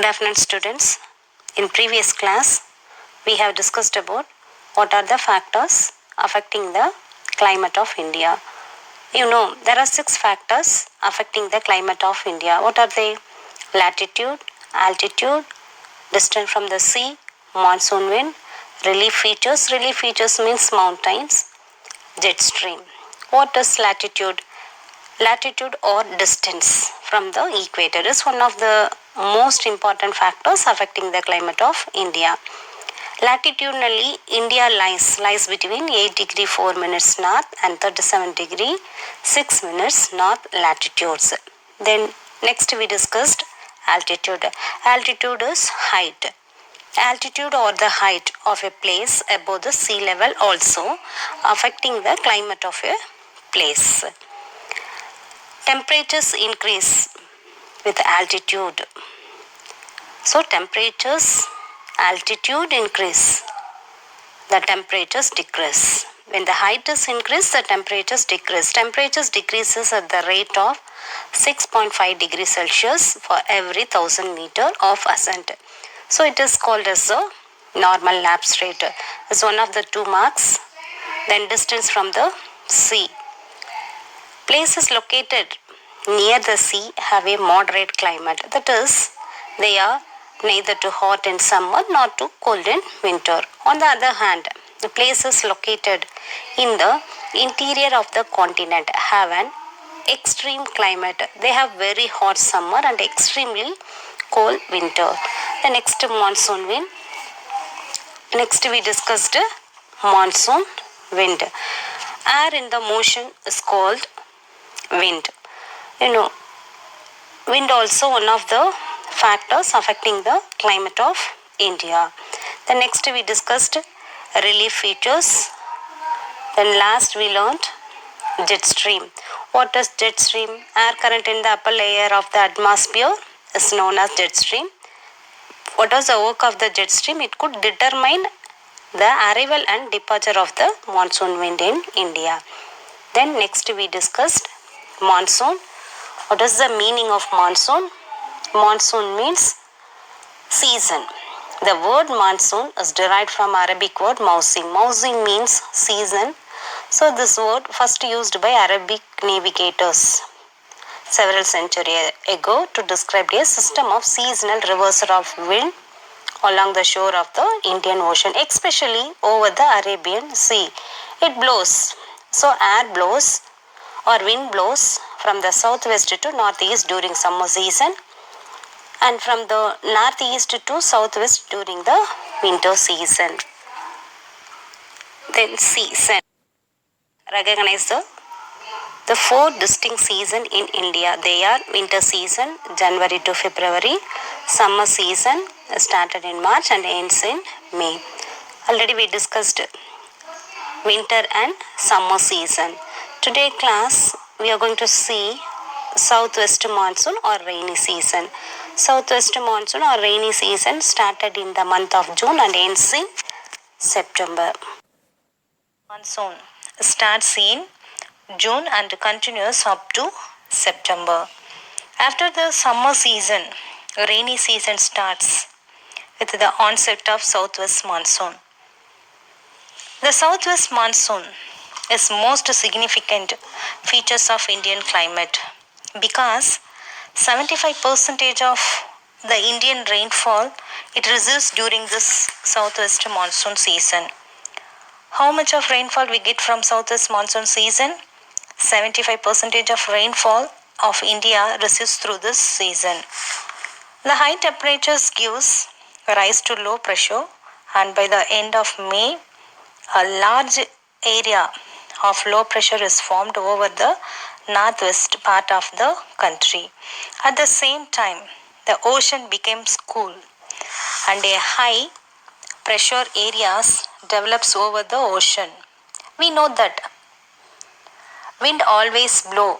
Good afternoon, students. In previous class, we have discussed about what are the factors affecting the climate of India. You know, there are 6 factors affecting the climate of India. What are they? Latitude, altitude, distance from the sea, monsoon wind, relief features. Relief features means mountains, jet stream. What is latitude? Latitude or distance from the equator is one of the most important factors affecting the climate of India. Latitudinally, India lies between 8 degree 4 minutes north and 37 degree 6 minutes north latitudes. Then next we discussed altitude. Altitude is height. Altitude or the height of a place above the sea level also affecting the climate of a place. Temperatures increase with altitude. So temperatures, altitude increase, the temperatures decrease. When the height is increased, the temperatures decrease. Temperatures decreases at the rate of 6.5 degrees Celsius for every 1000 meter of ascent. So it is called as a normal lapse rate. It's one of the 2 marks. Then distance from the sea. Places located near the sea have a moderate climate. That is, they are neither too hot in summer nor too cold in winter. On the other hand, the places located in the interior of the continent have an extreme climate. They have very hot summer and extremely cold winter. The next monsoon wind. Next we discussed monsoon wind. Air in the motion is called wind. You know, wind also one of the factors affecting the climate of India. The next we discussed relief features. Then last we learned jet stream. What is jet stream? Air current in the upper layer of the atmosphere is known as jet stream. What was the work of the jet stream? It could determine the arrival and departure of the monsoon wind in India. Then next we discussed monsoon. What is the meaning of monsoon? Monsoon means season. The word monsoon is derived from Arabic word mausim. Mausim means season. So this word first used by Arabic navigators several centuries ago to describe a system of seasonal reversal of wind along the shore of the Indian Ocean, especially over the Arabian Sea. It blows. So air blows or wind blows from the southwest to northeast during summer season and from the northeast to southwest during the winter season. Then season. Recognize the 4 distinct seasons in India. They are winter season, January to February, summer season started in March and ends in May. Already we discussed winter and summer season. Today class we are going to see southwest monsoon or rainy season. Southwest monsoon or rainy season started in the month of June and ends in September. Monsoon starts in June and continues up to September. After the summer season, rainy season starts with the onset of southwest monsoon. The southwest monsoon is most significant features of Indian climate because 75% of the Indian rainfall it receives during this southwest monsoon season. How much of rainfall we get from southwest monsoon season? 75% of rainfall of India receives through this season. The high temperatures gives rise to low pressure and by the end of May, a large area of low pressure is formed over the northwest part of the country. At the same time, the ocean becomes cool and a high pressure areas develops over the ocean. We know that wind always blow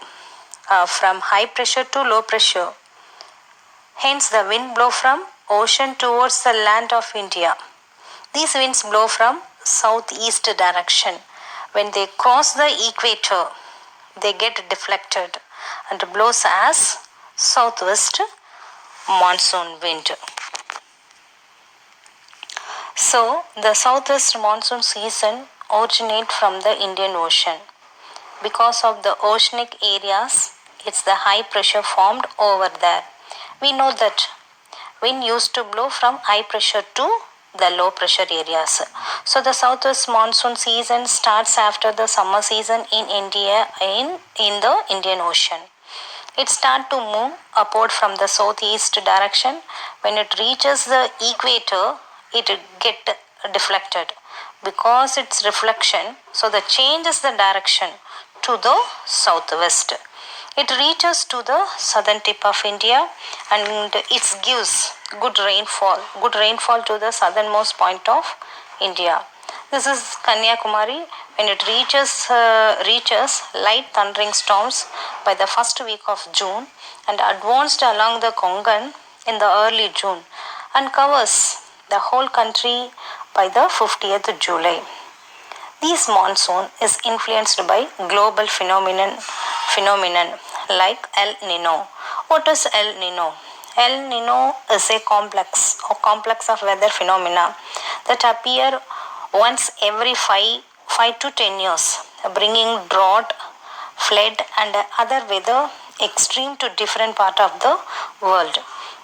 from high pressure to low pressure. Hence the wind blow from ocean towards the land of India. These winds blow from southeast direction. When they cross the equator, they get deflected and blows as southwest monsoon wind. So, the southwest monsoon season originates from the Indian Ocean. Because of the oceanic areas, it's the high pressure formed over there. We know that wind used to blow from high pressure to the low pressure areas. So the southwest monsoon season starts after the summer season in India in the Indian Ocean. It starts to move upward from the southeast direction. When it reaches the equator, it get deflected. Because its reflection, so that changes the direction to the southwest. It reaches to the southern tip of India and it gives good rainfall to the southernmost point of India. This is Kanyakumari. When it reaches light thundering storms by the first week of June and advanced along the Konkan in the early June and covers the whole country by the 50th July. This monsoon is influenced by global phenomenon like El Nino. What is El Nino? El Nino is a complex of weather phenomena that appear once every 5 to 10 years, bringing drought, flood and other weather extreme to different part of the world.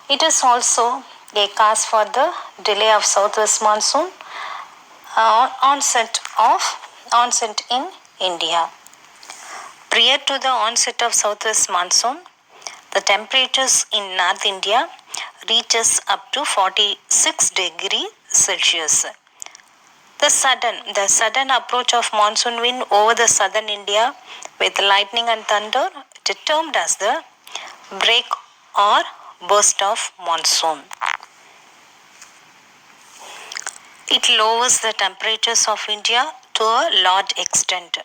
It is also a cause for the delay of southwest monsoon onset in India. Prior to the onset of southwest monsoon, the temperatures in North India reaches up to 46 degrees Celsius. The sudden approach of monsoon wind over the southern India with lightning and thunder is termed as the break or burst of monsoon. It lowers the temperatures of India to a large extent.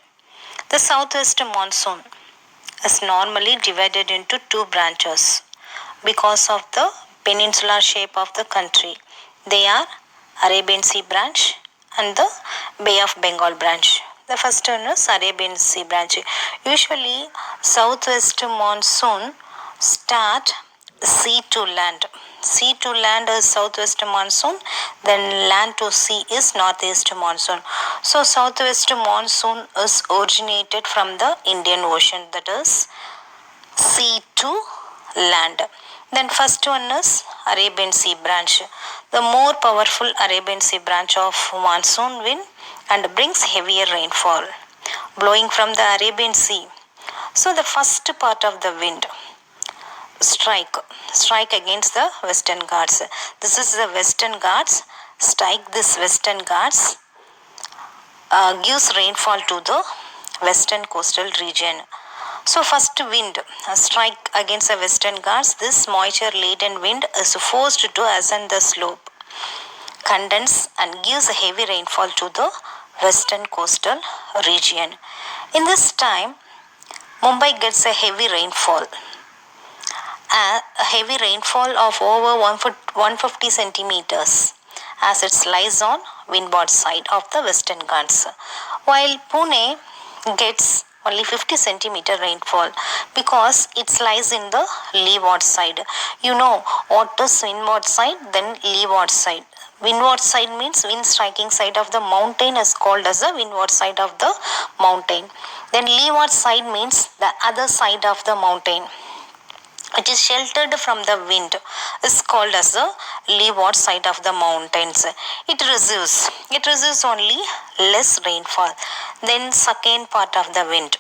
The southwest monsoon is normally divided into two branches because of the peninsular shape of the country. They are Arabian Sea branch and the Bay of Bengal branch. The first one is Arabian Sea branch. Usually southwest monsoon start sea to land. Sea to land is southwest monsoon, then land to sea is northeast monsoon. So southwest monsoon is originated from the Indian Ocean, that is sea to land. Then first one is Arabian Sea branch. The more powerful Arabian Sea branch of monsoon wind and brings heavier rainfall blowing from the Arabian Sea. So the first part of the wind strike against the Western Ghats. This is the Western Ghats. Strike this Western Ghats gives rainfall to the western coastal region. So first wind strike against the Western Ghats. This moisture laden wind is forced to ascend the slope, condense and gives a heavy rainfall to the western coastal region. In this time, Mumbai gets a heavy rainfall of over 150 centimeters as it lies on windward side of the Western Ghats, while Pune gets only 50 centimeter rainfall because it lies in the leeward side. You know what is windward side, then leeward side. Windward side means wind striking side of the mountain is called as the windward side of the mountain. Then leeward side means the other side of the mountain. It is sheltered from the wind is called as the leeward side of the mountains. It receives only less rainfall than second part of the wind.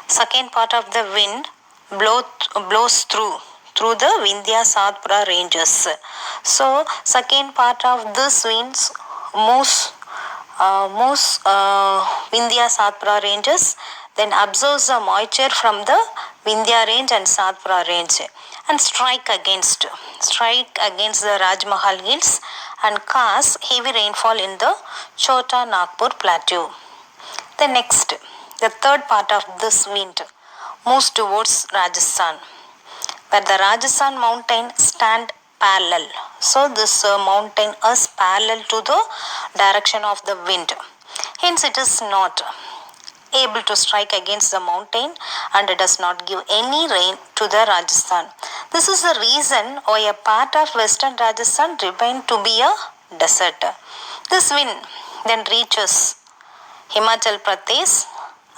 Second part of the wind blows through the Vindhya Satpura ranges. So second part of this winds moves Vindhya Satpura ranges, then absorbs the moisture from the Vindhya range and Satpura range and strike against the Rajmahal hills and cause heavy rainfall in the Chota Nagpur plateau. The third part of this wind moves towards Rajasthan, where the Rajasthan mountain stand parallel. So this mountain is parallel to the direction of the wind. Hence it is not able to strike against the mountain and it does not give any rain to the Rajasthan. This is the reason why a part of western Rajasthan remained to be a desert. This wind then reaches Himachal Pradesh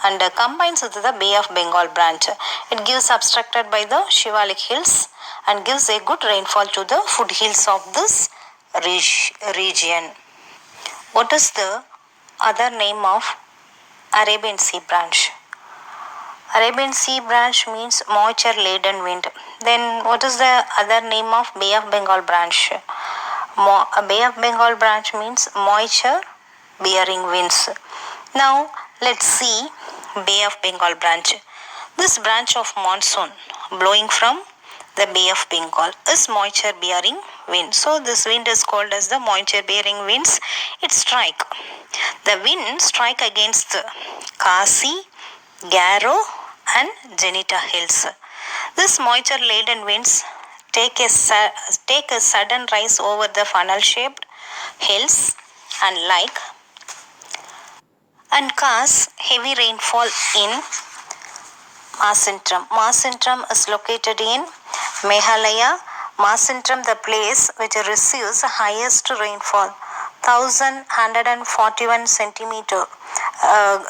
and combines with the Bay of Bengal branch. It gives obstructed by the Shivalik hills and gives a good rainfall to the foothills of this region. What is the other name of Arabian Sea branch? Arabian Sea branch means moisture laden wind. Then what is the other name of Bay of Bengal branch? Bay of Bengal branch means moisture bearing winds. Now let's see Bay of Bengal branch. This branch of monsoon blowing from the Bay of Bengal is moisture bearing wind. So this wind is called as the moisture bearing winds. It strike. The wind strike against the Khasi, Garo and Genita hills. This moisture laden winds take a sudden rise over the funnel shaped hills and cause heavy rainfall in Masintram. Masintram is located in Meghalaya. Masintram, the place which receives highest rainfall, 1141 centimeter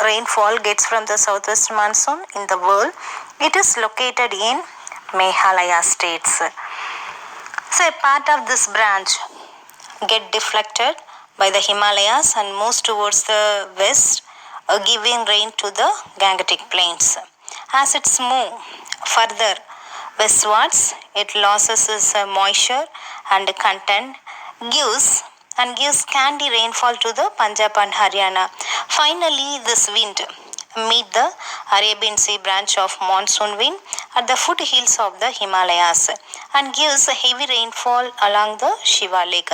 rainfall gets from the southwest monsoon in the world. It is located in Meghalaya states. So a part of this branch get deflected by the Himalayas and moves towards the west, giving rain to the Gangetic plains. As it's moved further westwards, it loses its moisture and content, gives scanty rainfall to the Punjab and Haryana. Finally, this wind meet the Arabian Sea branch of monsoon wind at the foothills of the Himalayas and gives heavy rainfall along the Shiva Lake.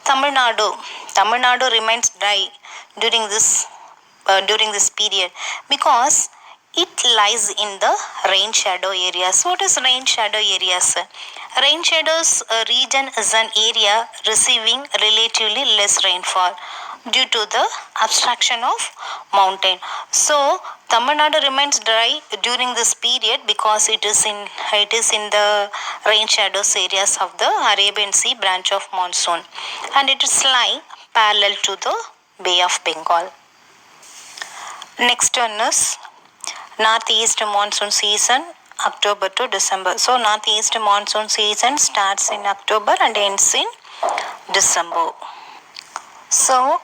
Tamil Nadu remains dry during this period because it lies in the rain shadow areas. What is rain shadow areas? Rain shadows region is an area receiving relatively less rainfall due to the obstruction of mountain. So Tamil Nadu remains dry during this period because it is in the rain shadows areas of the Arabian Sea branch of monsoon, and it is lying parallel to the Bay of Bengal. Next one is northeast monsoon season, October to December. So northeast monsoon season starts in October and ends in December. So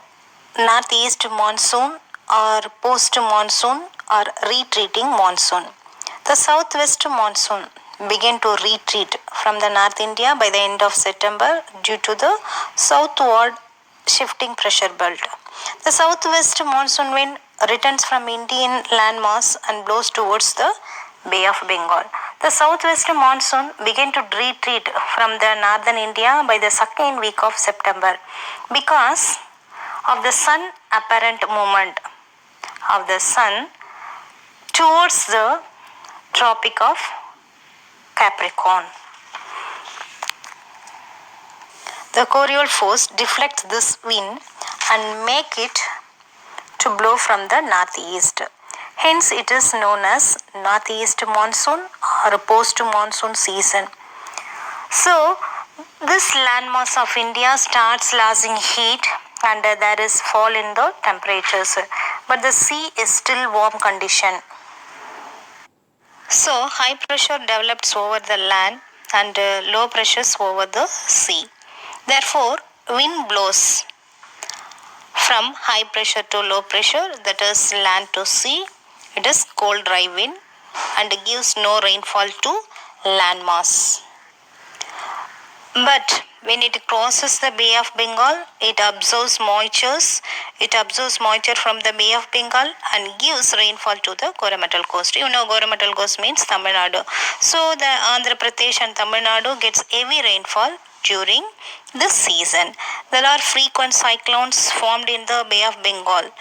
northeast monsoon or post monsoon or retreating monsoon. The southwest monsoon began to retreat from the North India by the end of September due to the southward shifting pressure belt. The southwest monsoon wind returns from Indian landmass and blows towards the Bay of Bengal. The southwest monsoon began to retreat from the northern India by the second week of September because of the sun apparent movement of the sun towards the Tropic of Capricorn. The Coriolis force deflects this wind and make it to blow from the northeast. Hence it is known as northeast monsoon or post-monsoon season. So this landmass of India starts losing heat and there is fall in the temperatures, but the sea is still warm condition. So high pressure develops over the land and low pressures over the sea. Therefore, wind blows from high pressure to low pressure, that is land to sea. It is cold dry wind and gives no rainfall to landmass. But when it crosses the Bay of Bengal, it absorbs moisture from the Bay of Bengal and gives rainfall to the Coromandel coast. You know Coromandel coast means Tamil Nadu. So the Andhra Pradesh and Tamil Nadu gets heavy rainfall during this season. There are frequent cyclones formed in the Bay of Bengal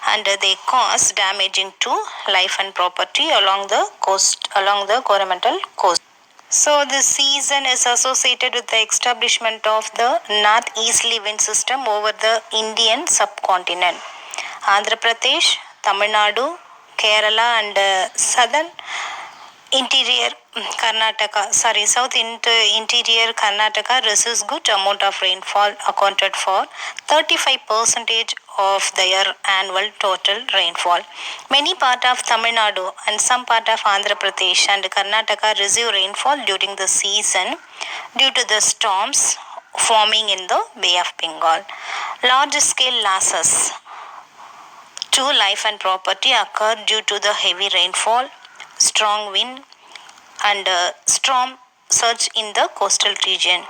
and they cause damaging to life and property along the Coromandel coast. So this season is associated with the establishment of the northeasterly wind system over the Indian subcontinent. Andhra Pradesh, Tamil Nadu, Kerala and southern Interior Karnataka receives good amount of rainfall, accounted for 35% of their annual total rainfall. Many part of Tamil Nadu and some part of Andhra Pradesh and Karnataka receive rainfall during the season due to the storms forming in the Bay of Bengal. Large scale losses to life and property occur due to the heavy rainfall, strong wind, and storm surge in the coastal region.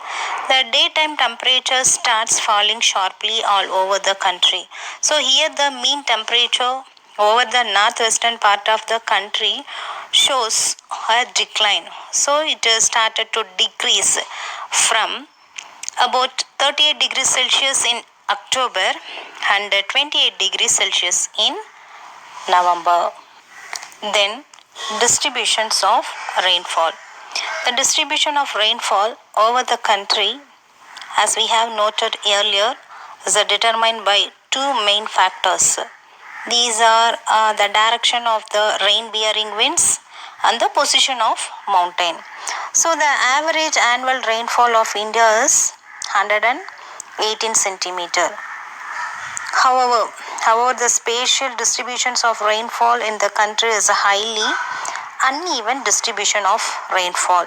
The daytime temperature starts falling sharply all over the country. So here the mean temperature over the northwestern part of the country shows a decline. So it started to decrease from about 38 degrees Celsius in October and 28 degrees Celsius in November. Then distributions of rainfall. The distribution of rainfall over the country, as we have noted earlier, is determined by two main factors. These are the direction of the rain-bearing winds and the position of mountain. So the average annual rainfall of India is 118 centimeter. However, the spatial distributions of rainfall in the country is a highly uneven distribution of rainfall.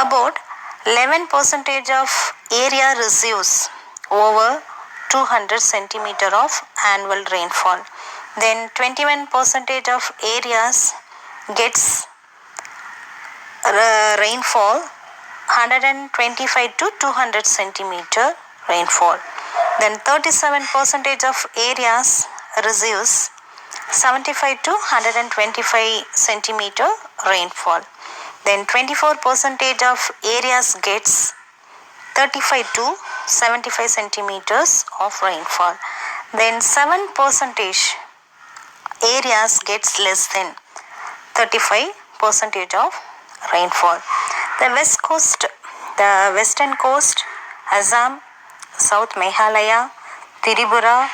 About 11% of area receives over 200 centimeter of annual rainfall. Then 21% of areas gets rainfall 125 to 200 centimeter rainfall. Then 37% of areas receives 75 to 125 centimeter rainfall. Then 24% of areas gets 35 to 75 centimeters of rainfall. Then 7% areas gets less than 35% of rainfall. The western coast, Assam, South Meghalaya, Tripura,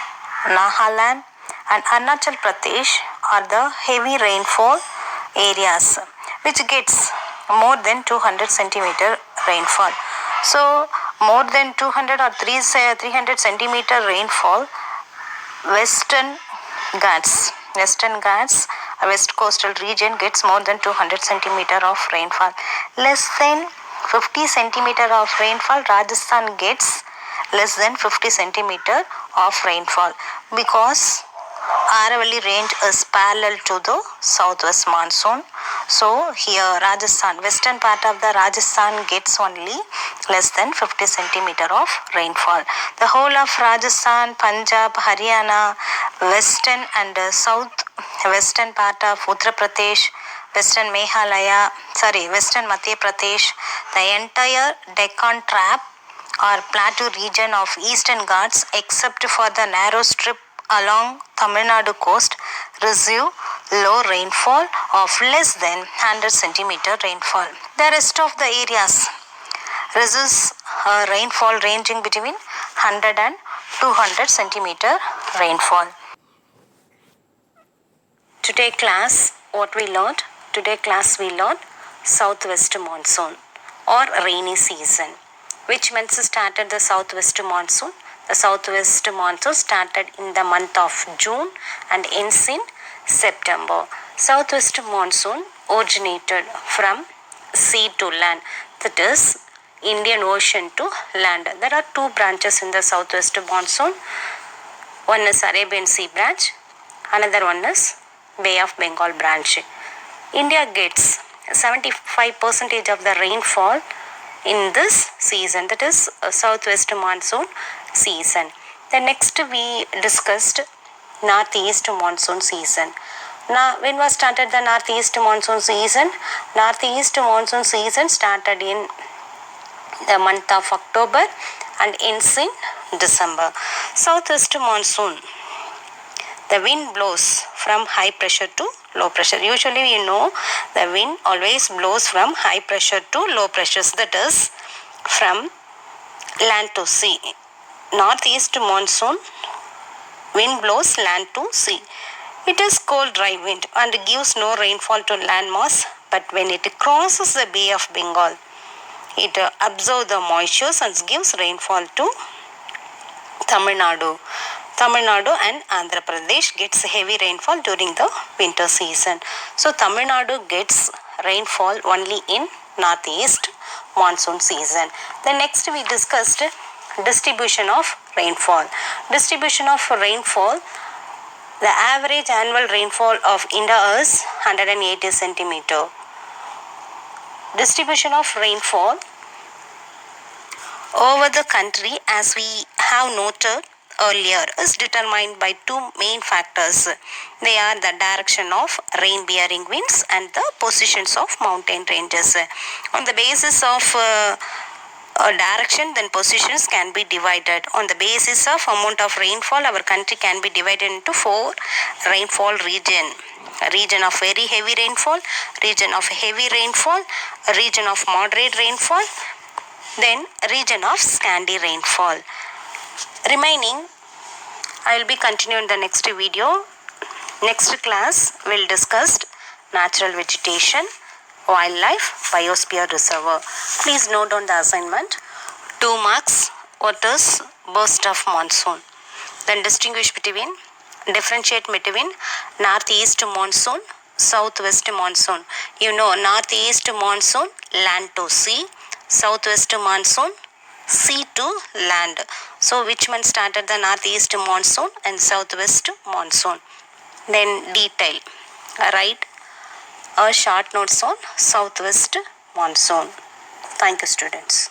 Nagaland and Arunachal Pradesh are the heavy rainfall areas which gets more than 200 centimeter rainfall. So more than 200 or 300 centimeter rainfall, Western Ghats, West coastal region gets more than 200 centimeter of rainfall. Less than 50 centimeter of rainfall, Rajasthan gets less than 50 centimeter of rainfall because Aravalli range is parallel to the southwest monsoon. So here Rajasthan, western part of the Rajasthan gets only less than 50 centimeter of rainfall. The whole of Rajasthan, Punjab, Haryana, western and south western part of Uttar Pradesh, western Madhya Pradesh, the entire Deccan Trap or plateau region of eastern Ghats except for the narrow strip along Tamil Nadu coast receive low rainfall of less than 100 centimeter rainfall. The rest of the areas receives rainfall ranging between 100 and 200 centimeter rainfall. Today class we learned southwest monsoon or rainy season. Which months started the southwest monsoon? The southwest monsoon started in the month of June and ends in September. Southwest monsoon originated from sea to land, that is Indian Ocean to land. There are two branches in the southwest monsoon. One is Arabian Sea branch, another one is Bay of Bengal branch. India gets 75% of the rainfall in this season, that is southwest monsoon season. The next we discussed northeast monsoon season. Now when was started the northeast monsoon season? Northeast monsoon season started in the month of October and ends in December. Southwest monsoon, the wind blows from high pressure to low pressure. Usually you know the wind always blows from high pressure to low pressures, that is from land to sea. Northeast monsoon, wind blows land to sea. It is cold dry wind and gives no rainfall to land mass but when it crosses the Bay of Bengal, it absorbs the moisture and gives rainfall to Tamil Nadu. Tamil Nadu and Andhra Pradesh gets heavy rainfall during the winter season. So Tamil Nadu gets rainfall only in northeast monsoon season. Then next we discussed distribution of rainfall. Distribution of rainfall. The average annual rainfall of India is 180 centimeter. Distribution of rainfall over the country, as we have noted earlier, is determined by two main factors. They are the direction of rain bearing winds and the positions of mountain ranges. On the basis of direction, then positions can be divided. On the basis of amount of rainfall, our country can be divided into 4 rainfall region. A region of very heavy rainfall, region of heavy rainfall, a region of moderate rainfall, then region of scanty rainfall. Remaining, I will be continuing the next video. Next class will discuss natural vegetation, wildlife, biosphere reservoir. Please note down the assignment. 2 marks. What is burst of monsoon? Then differentiate between northeast monsoon, southwest monsoon. You know, northeast monsoon, land to sea. Southwest monsoon, sea to land. So which one started the northeast monsoon and southwest monsoon? Then detail. Write a short notes on southwest monsoon. Thank you, students.